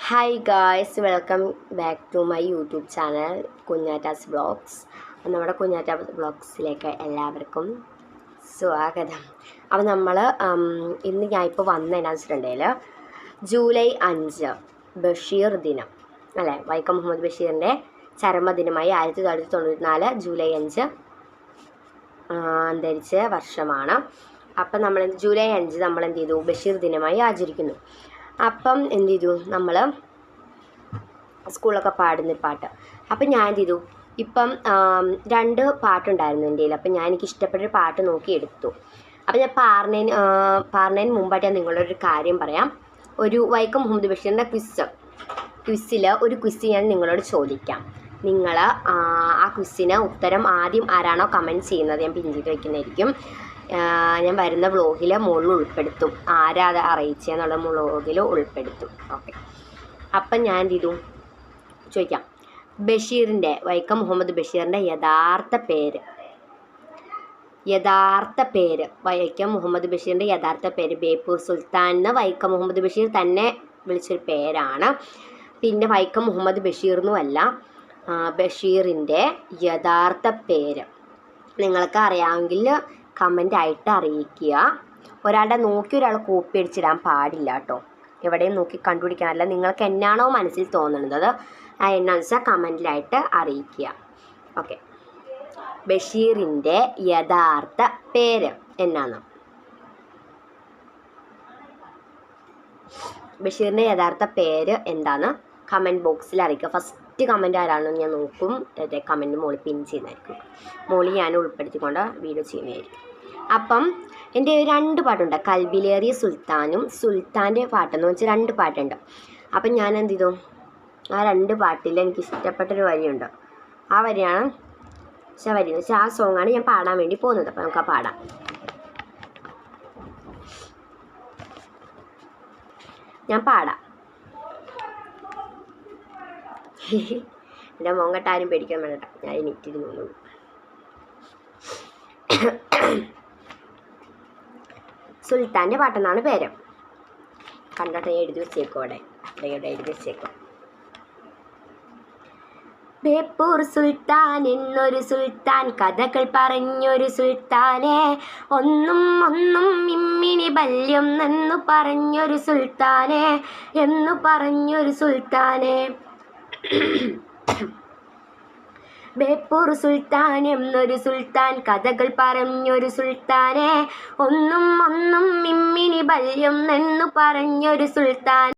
Hi guys, welcome back to my YouTube channel Kunjattas vlogs. നമ്മുടെ കുഞ്ഞാറ്റാസ് വ്ളോഗ്സിലേക്ക് എല്ലാവർക്കും സ്വാഗതം. അപ്പോൾ നമ്മൾ ഇന്ന് ഞാൻ ഇപ്പോൾ വന്നതെന്നു വെച്ചിട്ടുണ്ടെങ്കിൽ ജൂലൈ 5 ബഷീർ ദിനം അല്ലേ, വൈക്കം മുഹമ്മദ് ബഷീറിൻ്റെ ചരമദിനമായി 1994 ജൂലൈ 5 അന്തരിച്ച വർഷമാണ്. അപ്പം നമ്മൾ ജൂലൈ 5 നമ്മൾ എന്ത് ചെയ്തു, ബഷീർ ദിനമായി ആചരിക്കുന്നു. അപ്പം എന്ത് ചെയ്തു, നമ്മൾ സ്കൂളൊക്കെ പാടുന്ന പാട്ട്. അപ്പം ഞാൻ എന്ത് ചെയ്തു, ഇപ്പം 2 പാട്ടുണ്ടായിരുന്നു എൻ്റെ കയ്യിൽ. അപ്പം ഞാൻ എനിക്ക് ഇഷ്ടപ്പെട്ടൊരു പാട്ട് നോക്കി എടുത്തു. അപ്പം ഞാൻ പാടുന്നതിന് മുമ്പായിട്ട് ഞാൻ നിങ്ങളൊരു കാര്യം പറയാം. ഒരു വൈക്കം മുഹമ്മദ് ബഷീറിൻ്റെ ക്വിസ്സിൽ ഒരു ക്വിസ് ഞാൻ നിങ്ങളോട് ചോദിക്കാം. നിങ്ങൾ ആ ക്വിസ്സിന് ഉത്തരം ആദ്യം ആരാണോ കമൻറ്റ് ചെയ്യുന്നത് ഞാൻ പിൻ ചെയ്ത് വയ്ക്കുന്നതായിരിക്കും. ഞാൻ വരുന്ന വ്ളോഗിൽ മുകളിൽ ഉൾപ്പെടുത്തും. ആരാ അത് അറിയിച്ചെന്നുള്ള വ്ളോഗിൽ ഉൾപ്പെടുത്തും. ഓക്കെ, അപ്പം ഞാൻ എന്ത് ചെയ്തു ചോദിക്കാം. വൈക്കം മുഹമ്മദ് ബഷീറിൻ്റെ യഥാർത്ഥ പേര് വൈക്കം മുഹമ്മദ് ബഷീറിൻ്റെ യഥാർത്ഥ പേര് ബേപ്പൂർ സുൽത്താൻ എന്ന് വൈക്കം മുഹമ്മദ് ബഷീർ തന്നെ വിളിച്ചൊരു പേരാണ്. പിന്നെ വൈക്കം മുഹമ്മദ് ബഷീർ എന്നുമല്ല, ബഷീറിൻ്റെ യഥാർത്ഥ പേര് നിങ്ങൾക്ക് അറിയാമെങ്കിൽ കമൻ്റായിട്ട് അറിയിക്കുക. ഒരാളുടെ നോക്കി ഒരാൾ കോപ്പി അടിച്ചിടാൻ പാടില്ല കേട്ടോ. എവിടെയും നോക്കി കണ്ടുപിടിക്കാനല്ല, നിങ്ങൾക്ക് എന്നാണോ മനസ്സിൽ തോന്നുന്നത് എന്നാന്ന് വെച്ചാൽ കമൻറ്റിലായിട്ട് അറിയിക്കുക. ഓക്കെ, ബഷീറിൻ്റെ യഥാർത്ഥ പേര് എന്നാണ്? ബഷീറിൻ്റെ യഥാർത്ഥ പേര് എന്താണ് കമൻറ്റ് ബോക്സിൽ അറിയിക്കുക. ഫസ്റ്റ് കമൻറ്റ് ആരാണെന്ന് ഞാൻ നോക്കും. കമൻറ്റ് മുകളിൽ പിൻ ചെയ്യുന്നതായിരിക്കും. മുകളിൽ ഞാൻ ഉൾപ്പെടുത്തിക്കൊണ്ട് വീഡിയോ ചെയ്യുന്നതായിരിക്കും. അപ്പം എൻ്റെ 2 പാട്ടുണ്ട്, കൽബിലേറിയ സുൽത്താനും സുൽത്താൻ്റെ പാട്ടെന്ന് വെച്ചാൽ 2 പാട്ടുണ്ട്. അപ്പം ഞാൻ എന്ത് ചെയ്തു, ആ 2 പാട്ടിൽ എനിക്ക് ഇഷ്ടപ്പെട്ടൊരു വരിയുണ്ട്. ആ വരിയാണ് വരി എന്ന് വെച്ചാൽ ആ സോങ്ങാണ് ഞാൻ പാടാൻ വേണ്ടി പോകുന്നത്. അപ്പം നമുക്ക് ആ പാടാം. ഞാൻ പാടാം. എൻ്റെ മോങ്കട്ടാരും പേടിക്കാൻ വേണ്ട, ഞാൻ എനിക്കിരുന്നു. സുൽത്താൻ്റെ പാട്ടെന്നാണ് പേര്. കണ്ടോട്ടെ, എഴുതി വെച്ചേക്കും. അവിടെ എഴുതി വെച്ചേക്കും. ബേപ്പൂർ സുൽത്താൻ എന്നൊരു സുൽത്താൻ, കഥകൾ പറഞ്ഞൊരു സുൽത്താനെ, ഒന്നും ഇമ്മിനി ബല്യം എന്നു പറഞ്ഞൊരു സുൽത്താനെ ബേപ്പൂർ സുൽത്താൻ എന്നൊരു സുൽത്താൻ, കഥകൾ പറഞ്ഞൊരു സുൽത്താനെ, ഒന്നും ഇമ്മിനി ബല്യം എന്നു പറഞ്ഞൊരു സുൽത്താൻ.